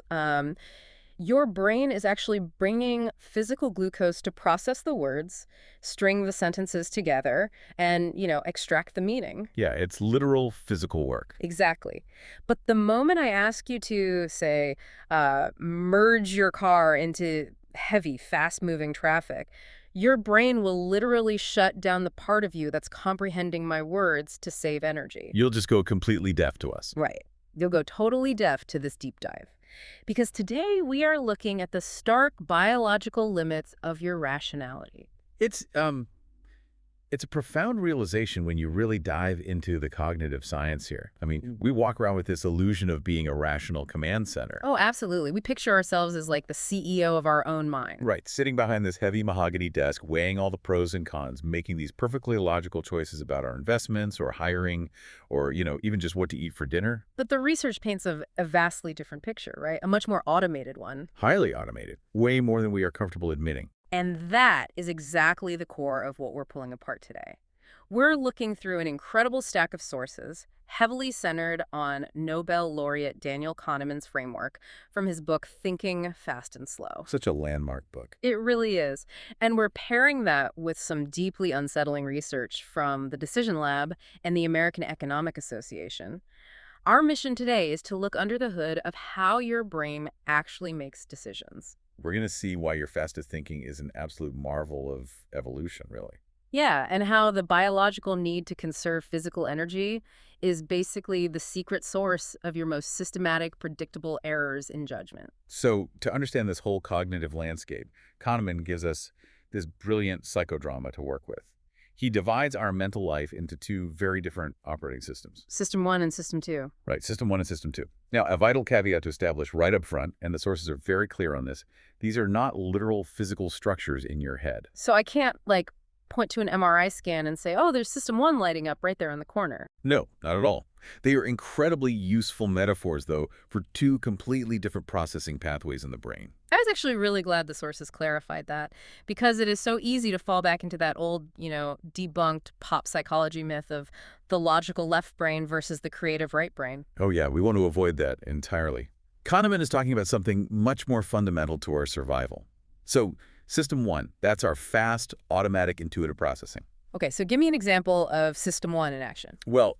Um, your brain is actually bringing physical glucose to process the words, string the sentences together, and, extract the meaning. Yeah, it's literal physical work. Exactly. But the moment I ask you to, say, merge your car into heavy, fast-moving traffic, your brain will literally shut down the part of you that's comprehending my words to save energy. You'll just go completely deaf to us. Right. You'll go totally deaf to this deep dive. Because today we are looking at the stark biological limits of your rationality. It's a profound realization when you really dive into the cognitive science here. I mean, we walk around with this illusion of being a rational command center. Oh, absolutely. We picture ourselves as like the CEO of our own mind. Right, sitting behind this heavy mahogany desk, weighing all the pros and cons, making these perfectly logical choices about our investments or hiring or, even just what to eat for dinner. But the research paints a vastly different picture, right? A much more automated one. Highly automated, way more than we are comfortable admitting. And that is exactly the core of what we're pulling apart today. We're looking through an incredible stack of sources, heavily centered on Nobel laureate Daniel Kahneman's framework from his book Thinking Fast and Slow. Such a landmark book. It really is. And we're pairing that with some deeply unsettling research from the Decision Lab and the American Economic Association. Our mission today is to look under the hood of how your brain actually makes decisions. We're going to see why your fastest thinking is an absolute marvel of evolution, really. Yeah, and how the biological need to conserve physical energy is basically the secret source of your most systematic, predictable errors in judgment. So, to understand this whole cognitive landscape, Kahneman gives us this brilliant psychodrama to work with. He divides our mental life into two very different operating systems. System 1 and System 2. Right, System 1 and System 2. Now, a vital caveat to establish right up front, and the sources are very clear on this, these are not literal physical structures in your head. So I can't, point to an MRI scan and say, oh, there's System 1 lighting up right there in the corner. No, not at all. They are incredibly useful metaphors, though, for two completely different processing pathways in the brain. I was actually really glad the sources clarified that, because it is so easy to fall back into that old, debunked pop psychology myth of the logical left brain versus the creative right brain. Oh yeah, we want to avoid that entirely. Kahneman is talking about something much more fundamental to our survival. So, System 1, that's our fast, automatic, intuitive processing. Okay, so give me an example of System 1 in action. Well,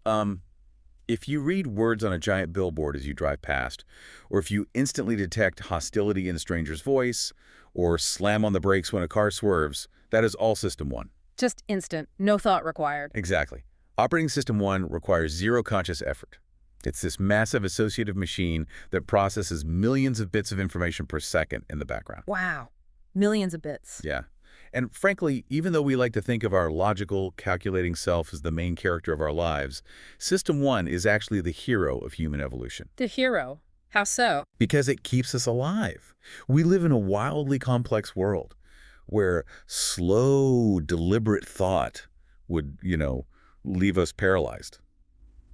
if you read words on a giant billboard as you drive past, or if you instantly detect hostility in a stranger's voice, or slam on the brakes when a car swerves, that is all System 1. Just instant, no thought required. Exactly. Operating System 1 requires zero conscious effort. It's this massive associative machine that processes millions of bits of information per second in the background. Wow. Millions of bits. Yeah. And frankly, even though we like to think of our logical, calculating self as the main character of our lives, System 1 is actually the hero of human evolution. The hero. How so? Because it keeps us alive. We live in a wildly complex world where slow, deliberate thought would, leave us paralyzed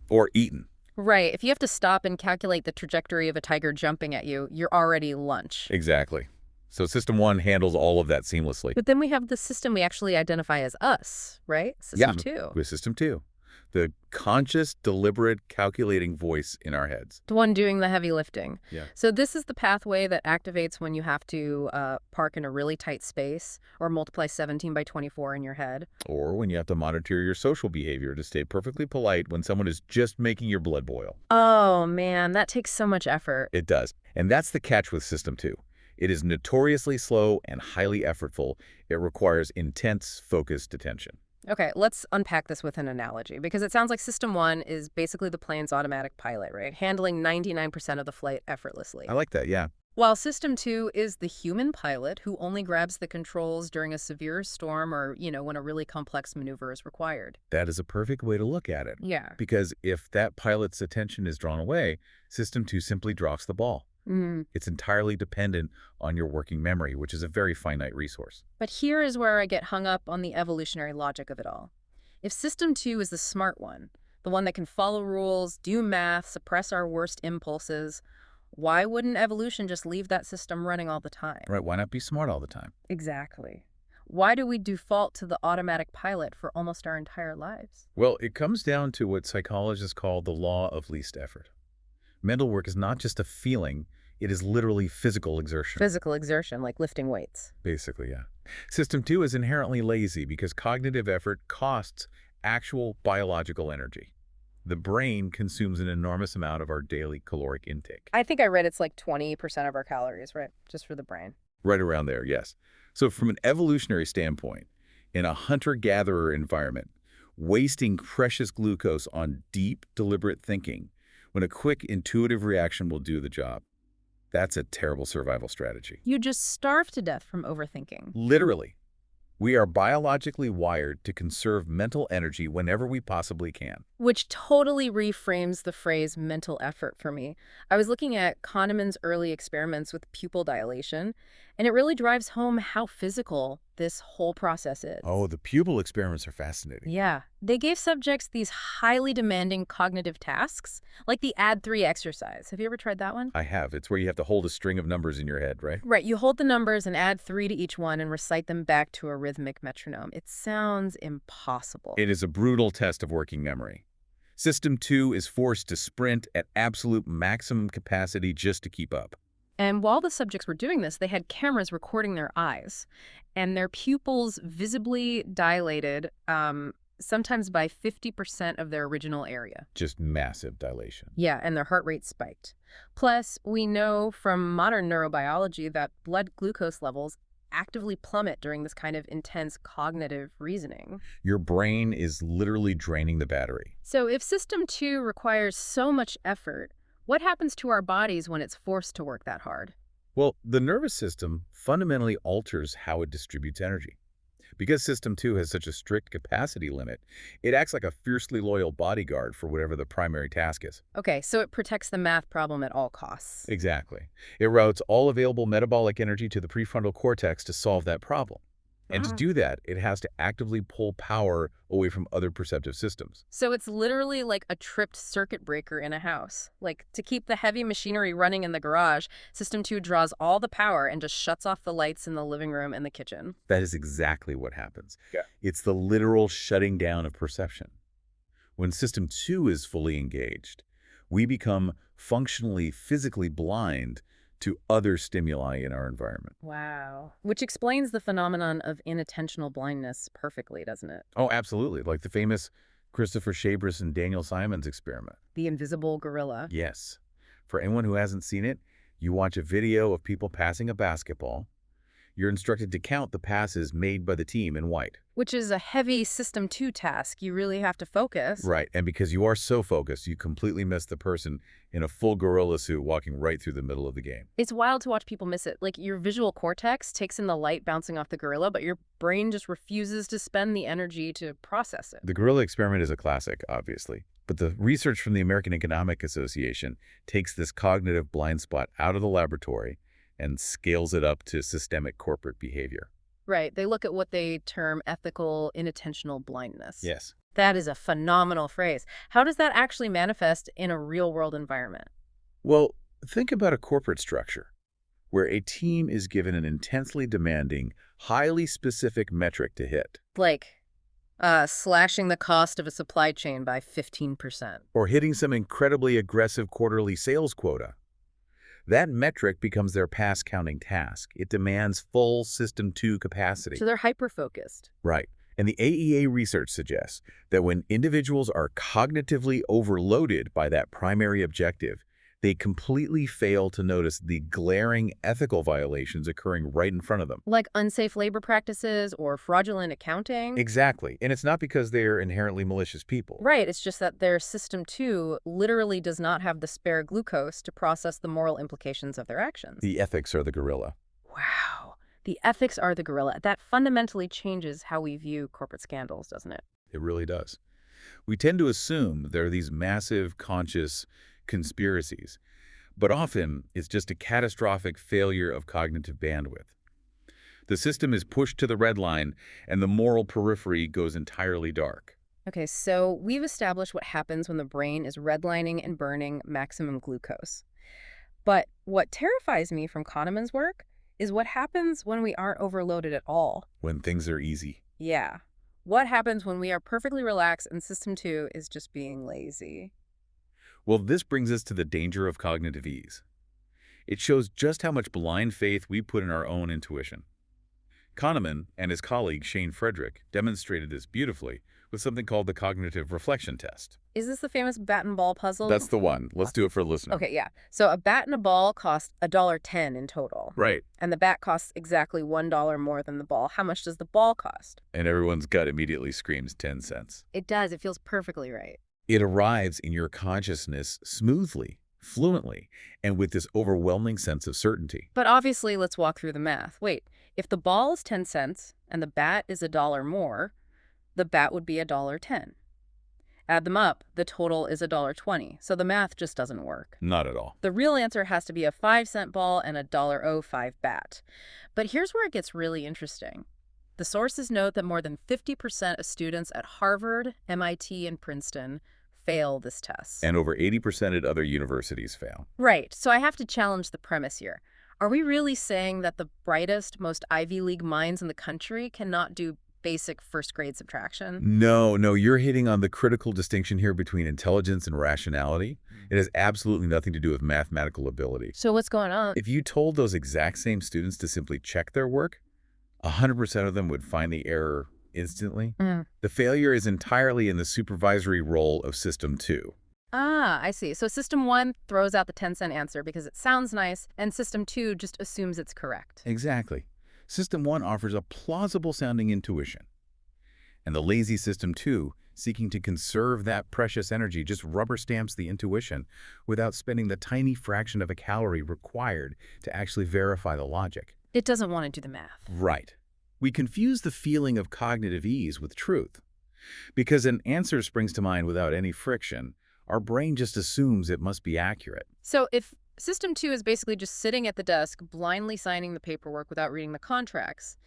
or eaten. Right. If you have to stop and calculate the trajectory of a tiger jumping at you, you're already lunch. Exactly. So System 1 handles all of that seamlessly. But then we have the system we actually identify as us, right? System 2. With System 2. The conscious, deliberate, calculating voice in our heads. The one doing the heavy lifting. Yeah. So this is the pathway that activates when you have to park in a really tight space or multiply 17 by 24 in your head. Or when you have to monitor your social behavior to stay perfectly polite when someone is just making your blood boil. Oh, man, that takes so much effort. It does. And that's the catch with System 2. It is notoriously slow and highly effortful. It requires intense, focused attention. Okay, let's unpack this with an analogy, because it sounds like System 1 is basically the plane's automatic pilot, right? Handling 99% of the flight effortlessly. I like that, yeah. While System 2 is the human pilot who only grabs the controls during a severe storm or, when a really complex maneuver is required. That is a perfect way to look at it. Yeah. Because if that pilot's attention is drawn away, System 2 simply drops the ball. It's entirely dependent on your working memory, which is a very finite resource. But here is where I get hung up on the evolutionary logic of it all. If System 2 is the smart one, the one that can follow rules, do math, suppress our worst impulses, why wouldn't evolution just leave that system running all the time? Right, why not be smart all the time? Exactly. Why do we default to the automatic pilot for almost our entire lives? Well, it comes down to what psychologists call the law of least effort. Mental work is not just a feeling, It is literally physical exertion. Physical exertion, like lifting weights. Basically, yeah. System 2 is inherently lazy because cognitive effort costs actual biological energy. The brain consumes an enormous amount of our daily caloric intake. I think I read it's like 20% of our calories, right? Just for the brain. Right around there, yes. So from an evolutionary standpoint, in a hunter-gatherer environment, wasting precious glucose on deep, deliberate thinking when a quick, intuitive reaction will do the job, that's a terrible survival strategy. You just starve to death from overthinking. Literally. We are biologically wired to conserve mental energy whenever we possibly can. Which totally reframes the phrase mental effort for me. I was looking at Kahneman's early experiments with pupil dilation, and it really drives home how physical this whole process is. Oh, the pupil experiments are fascinating. Yeah, they gave subjects these highly demanding cognitive tasks, like the add 3 exercise. Have you ever tried that one? I have. It's where you have to hold a string of numbers in your head, right? Right, you hold the numbers and add 3 to each one and recite them back to a rhythmic metronome. It sounds impossible. It is a brutal test of working memory. System 2 is forced to sprint at absolute maximum capacity just to keep up. And while the subjects were doing this, they had cameras recording their eyes, and their pupils visibly dilated, sometimes by 50% of their original area. Just massive dilation. Yeah, and their heart rate spiked. Plus, we know from modern neurobiology that blood glucose levels actively plummet during this kind of intense cognitive reasoning. Your brain is literally draining the battery. So if System 2 requires so much effort, what happens to our bodies when it's forced to work that hard? Well, the nervous system fundamentally alters how it distributes energy. Because System 2 has such a strict capacity limit, it acts like a fiercely loyal bodyguard for whatever the primary task is. Okay, so it protects the math problem at all costs. Exactly. It routes all available metabolic energy to the prefrontal cortex to solve that problem. And to Ah. do that, it has to actively pull power away from other perceptive systems. So it's literally like a tripped circuit breaker in a house. Like, to keep the heavy machinery running in the garage, System 2 draws all the power and just shuts off the lights in the living room and the kitchen. That is exactly what happens. Yeah. It's the literal shutting down of perception. When System 2 is fully engaged, we become functionally physically blind to other stimuli in our environment. Wow. Which explains the phenomenon of inattentional blindness perfectly, doesn't it? Oh, absolutely. Like the famous Christopher Shabris and Daniel Simon's experiment. The invisible gorilla. Yes. For anyone who hasn't seen it, you watch a video of people passing a basketball. You're instructed to count the passes made by the team in white. Which is a heavy System 2 task. You really have to focus. Right, and because you are so focused, you completely miss the person in a full gorilla suit walking right through the middle of the game. It's wild to watch people miss it. Like, your visual cortex takes in the light bouncing off the gorilla, but your brain just refuses to spend the energy to process it. The gorilla experiment is a classic, obviously, but the research from the American Economic Association takes this cognitive blind spot out of the laboratory and scales it up to systemic corporate behavior. Right. They look at what they term ethical inattentional blindness. Yes. That is a phenomenal phrase. How does that actually manifest in a real-world environment? Well, think about a corporate structure where a team is given an intensely demanding, highly specific metric to hit, Like, slashing the cost of a supply chain by 15%. or hitting some incredibly aggressive quarterly sales quota. That metric becomes their pass-counting task. It demands full System 2 capacity. So they're hyper-focused. Right. And the AEA research suggests that when individuals are cognitively overloaded by that primary objective, they completely fail to notice the glaring ethical violations occurring right in front of them. Like unsafe labor practices or fraudulent accounting. Exactly. And it's not because they're inherently malicious people. Right, it's just that their System 2 literally does not have the spare glucose to process the moral implications of their actions. The ethics are the gorilla. Wow. The ethics are the gorilla. That fundamentally changes how we view corporate scandals, doesn't it? It really does. We tend to assume there are these massive conscious conspiracies, but often it's just a catastrophic failure of cognitive bandwidth. The system is pushed to the red line, and the moral periphery goes entirely dark. Okay, so we've established what happens when the brain is redlining and burning maximum glucose. But what terrifies me from Kahneman's work is what happens when we aren't overloaded at all. When things are easy. Yeah. What happens when we are perfectly relaxed and System 2 is just being lazy? Well, this brings us to the danger of cognitive ease. It shows just how much blind faith we put in our own intuition. Kahneman and his colleague Shane Frederick demonstrated this beautifully with something called the cognitive reflection test. Is this the famous bat and ball That's puzzle? the one. Let's do it for a listener. Okay, yeah. So a bat and a ball cost $1.10 in total. Right. And the bat costs exactly $1 more than the ball. How much does the ball cost? And everyone's gut immediately screams 10 cents. It does. It feels perfectly right. It arrives in your consciousness smoothly, fluently, and with this overwhelming sense of certainty. But obviously, let's walk through the math. Wait, if the ball is 10 cents and the bat is $1 more, the bat would be $1.10. Add them up, the total is $1.20, so the math just doesn't work. Not at all. The real answer has to be a 5-cent ball and a $1.05 bat. But here's where it gets really interesting. The sources note that more than 50% of students at Harvard, MIT, and Princeton fail this test. And over 80% at other universities fail. Right, so I have to challenge the premise here. Are we really saying that the brightest, most Ivy League minds in the country cannot do basic first-grade subtraction? No, you're hitting on the critical distinction here between intelligence and rationality. It has absolutely nothing to do with mathematical ability. So what's going on? If you told those exact same students to simply check their work, 100% of them would find the error instantly. The failure is entirely in the supervisory role of System 2. Ah, I see. So System 1 throws out the 10-cent answer because it sounds nice, and System 2 just assumes it's correct. Exactly. System 1 offers a plausible-sounding intuition. And the lazy System 2, seeking to conserve that precious energy, just rubber stamps the intuition without spending the tiny fraction of a calorie required to actually verify the logic. It doesn't want to do the math. Right. We confuse the feeling of cognitive ease with truth. Because an answer springs to mind without any friction, our brain just assumes it must be accurate. So if System 2 is basically just sitting at the desk, blindly signing the paperwork without reading the contracts,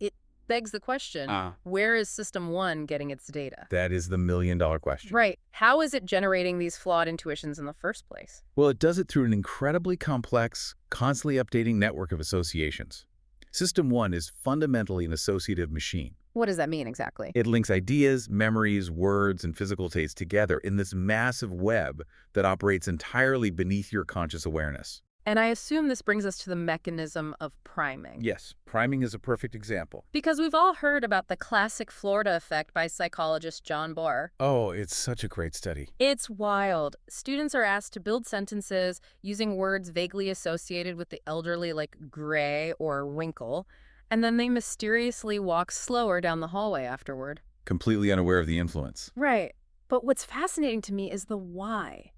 it begs the question, where is System 1 getting its data? That is the million-dollar question. Right. How is it generating these flawed intuitions in the first place? Well, it does it through an incredibly complex, constantly updating network of associations. System 1 is fundamentally an associative machine. What does that mean exactly? It links ideas, memories, words, and physical states together in this massive web that operates entirely beneath your conscious awareness. And I assume this brings us to the mechanism of priming. Yes, priming is a perfect example. Because we've all heard about the classic Florida effect by psychologist John Bohr. Oh, it's such a great study. It's wild. Students are asked to build sentences using words vaguely associated with the elderly, like gray or wrinkle, and then they mysteriously walk slower down the hallway afterward. Completely unaware of the influence. Right. But what's fascinating to me is the why.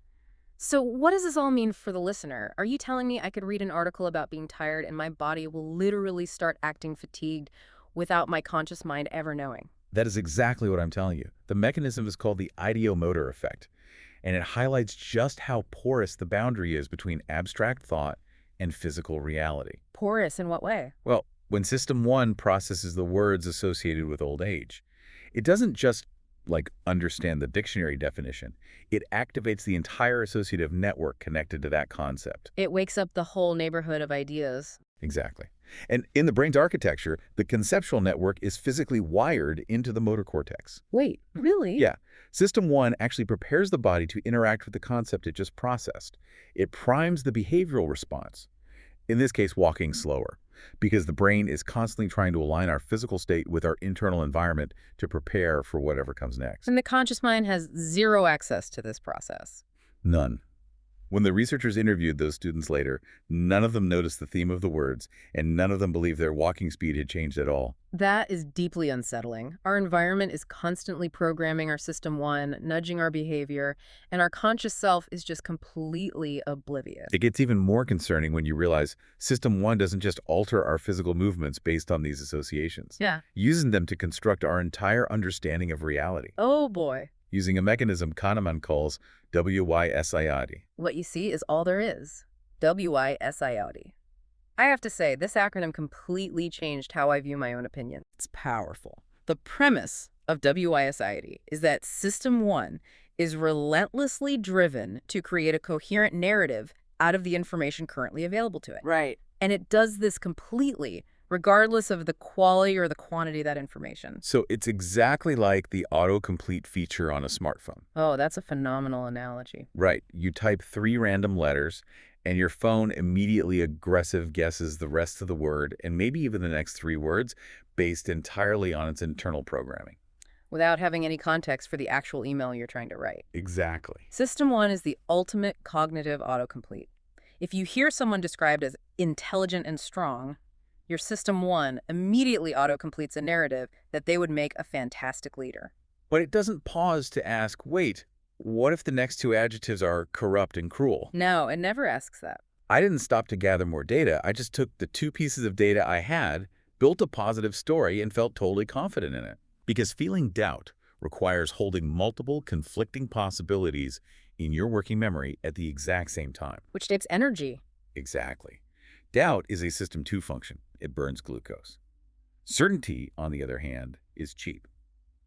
So what does this all mean for the listener? Are you telling me I could read an article about being tired and my body will literally start acting fatigued without my conscious mind ever knowing? That is exactly what I'm telling you. The mechanism is called the ideomotor effect, and it highlights just how porous the boundary is between abstract thought and physical reality. Porous in what way? Well, when System 1 processes the words associated with old age, it doesn't just understand the dictionary definition. It activates the entire associative network connected to that concept. It wakes up the whole neighborhood of ideas. Exactly. And in the brain's architecture, the conceptual network is physically wired into the motor cortex. Wait, really? Yeah. System 1 actually prepares the body to interact with the concept it just processed. It primes the behavioral response, in this case, walking slower, because the brain is constantly trying to align our physical state with our internal environment to prepare for whatever comes next. And the conscious mind has zero access to this process. None. When the researchers interviewed those students later, none of them noticed the theme of the words, and none of them believed their walking speed had changed at all. That is deeply unsettling. Our environment is constantly programming our System 1, nudging our behavior, and our conscious self is just completely oblivious. It gets even more concerning when you realize System 1 doesn't just alter our physical movements based on these associations, using them to construct our entire understanding of reality. Oh boy. Using a mechanism Kahneman calls WYSIOD. What you see is all there is. WYSIOD. I have to say, this acronym completely changed how I view my own opinion. It's powerful. The premise of WYSIOD is that System 1 is relentlessly driven to create a coherent narrative out of the information currently available to it. Right. And it does this completely, regardless of the quality or the quantity of that information. So it's exactly like the autocomplete feature on a smartphone. Oh, that's a phenomenal analogy. Right. You type 3 random letters, and your phone immediately aggressive guesses the rest of the word and maybe even the next three words based entirely on its internal programming. Without having any context for the actual email you're trying to write. Exactly. System 1 is the ultimate cognitive autocomplete. If you hear someone described as intelligent and strong, your System 1 immediately autocompletes a narrative that they would make a fantastic leader. But it doesn't pause to ask, wait, what if the next two adjectives are corrupt and cruel? No, it never asks that. I didn't stop to gather more data. I just took the two pieces of data I had, built a positive story, and felt totally confident in it. Because feeling doubt requires holding multiple conflicting possibilities in your working memory at the exact same time. Which takes energy. Exactly. Doubt is a System 2 function. It burns glucose. Certainty, on the other hand, is cheap.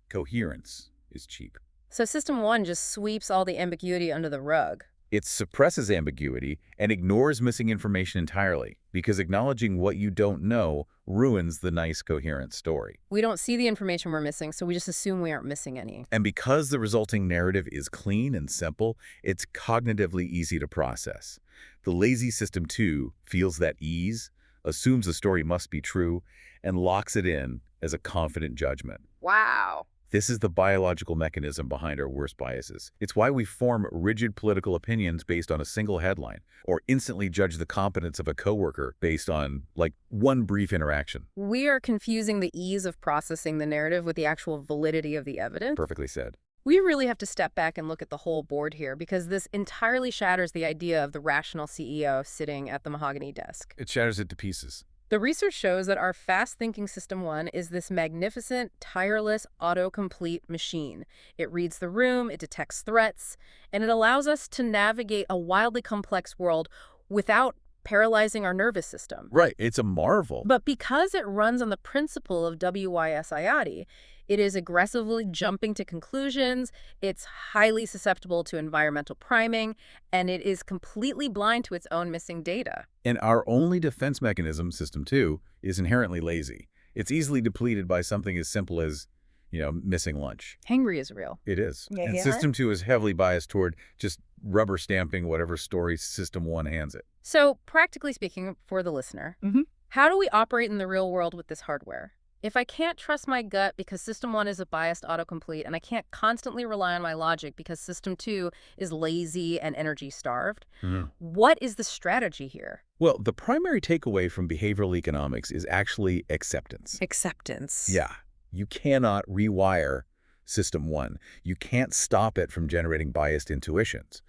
Coherence is cheap. So System 1 just sweeps all the ambiguity under the rug. It suppresses ambiguity and ignores missing information entirely because acknowledging what you don't know ruins the nice, coherent story. We don't see the information we're missing, so we just assume we aren't missing any. And because the resulting narrative is clean and simple, it's cognitively easy to process. The lazy System 2 feels that ease, assumes the story must be true, and locks it in as a confident judgment. Wow. This is the biological mechanism behind our worst biases. It's why we form rigid political opinions based on a single headline, or instantly judge the competence of a coworker based on, like, one brief interaction. We are confusing the ease of processing the narrative with the actual validity of the evidence. Perfectly said. We really have to step back and look at the whole board here, because this entirely shatters the idea of the rational CEO sitting at the mahogany desk. It shatters it to pieces. The research shows that our fast-thinking System 1 is this magnificent, tireless, autocomplete machine. It reads the room, it detects threats, and it allows us to navigate a wildly complex world without paralyzing our nervous system. Right, it's a marvel. But because it runs on the principle of WYSIAD, it is aggressively jumping to conclusions, it's highly susceptible to environmental priming, and it is completely blind to its own missing data. And our only defense mechanism, System 2, is inherently lazy. It's easily depleted by something as simple as, missing lunch. Hangry is real. It is. Yeah, And yeah. System 2 is heavily biased toward just rubber stamping whatever story System 1 hands it. So, practically speaking, for the listener, how do we operate in the real world with this hardware? If I can't trust my gut because System 1 is a biased autocomplete, and I can't constantly rely on my logic because System 2 is lazy and energy-starved, what is the strategy here? Well, the primary takeaway from behavioral economics is actually acceptance. Acceptance. Yeah. You cannot rewire System 1. You can't stop it from generating biased intuitions.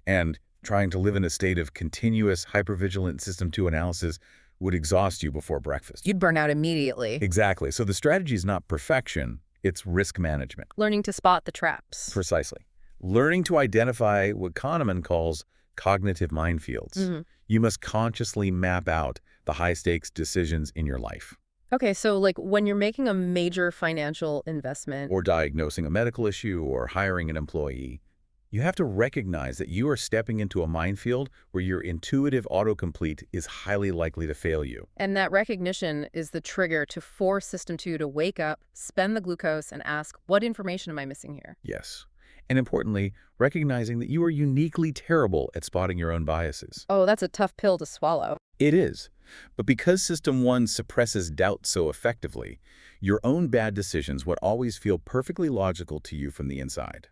And trying to live in a state of continuous hypervigilant System 2 analysis would exhaust you before breakfast. You'd burn out immediately. Exactly. So the strategy is not perfection, it's risk management. Learning to spot the traps. Precisely. Learning to identify what Kahneman calls cognitive minefields. You must consciously map out the high-stakes decisions in your life. Okay, so like when you're making a major financial investment, Or diagnosing a medical issue or hiring an employee, you have to recognize that you are stepping into a minefield where your intuitive autocomplete is highly likely to fail you. and that recognition is the trigger to force System 2 to wake up, spend the glucose, and ask, what information am I missing here? Yes. And importantly, recognizing that you are uniquely terrible at spotting your own biases. Oh, that's a tough pill to swallow. It is. But because System 1 suppresses doubt so effectively, your own bad decisions would always feel perfectly logical to you from the inside.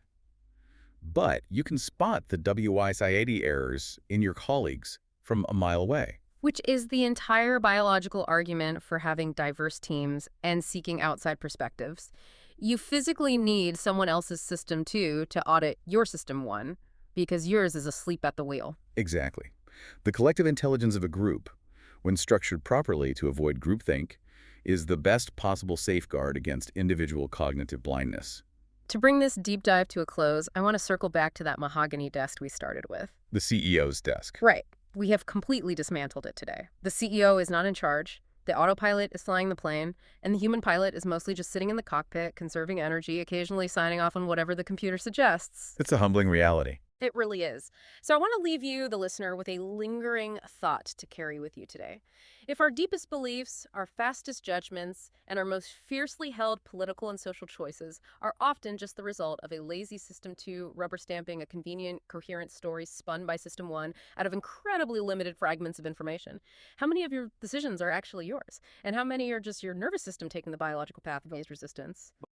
But you can spot the WYSIAD errors in your colleagues from a mile away. Which is the entire biological argument for having diverse teams and seeking outside perspectives. You physically need someone else's System 2 to audit your System 1 because yours is asleep at the wheel. Exactly. The collective intelligence of a group, when structured properly to avoid groupthink, is the best possible safeguard against individual cognitive blindness. To bring this deep dive to a close, I want to circle back to that mahogany desk we started with. The CEO's desk. Right. We have completely dismantled it today. The CEO is not in charge. The autopilot is flying the plane, and the human pilot is mostly just sitting in the cockpit, conserving energy, occasionally signing off on whatever the computer suggests. It's a humbling reality. It really is. So I want to leave you, the listener, with a lingering thought to carry with you today. If our deepest beliefs, our fastest judgments, and our most fiercely held political and social choices are often just the result of a lazy System 2 rubber stamping a convenient, coherent story spun by System 1 out of incredibly limited fragments of information, how many of your decisions are actually yours? And how many are just your nervous system taking the biological path of least resistance?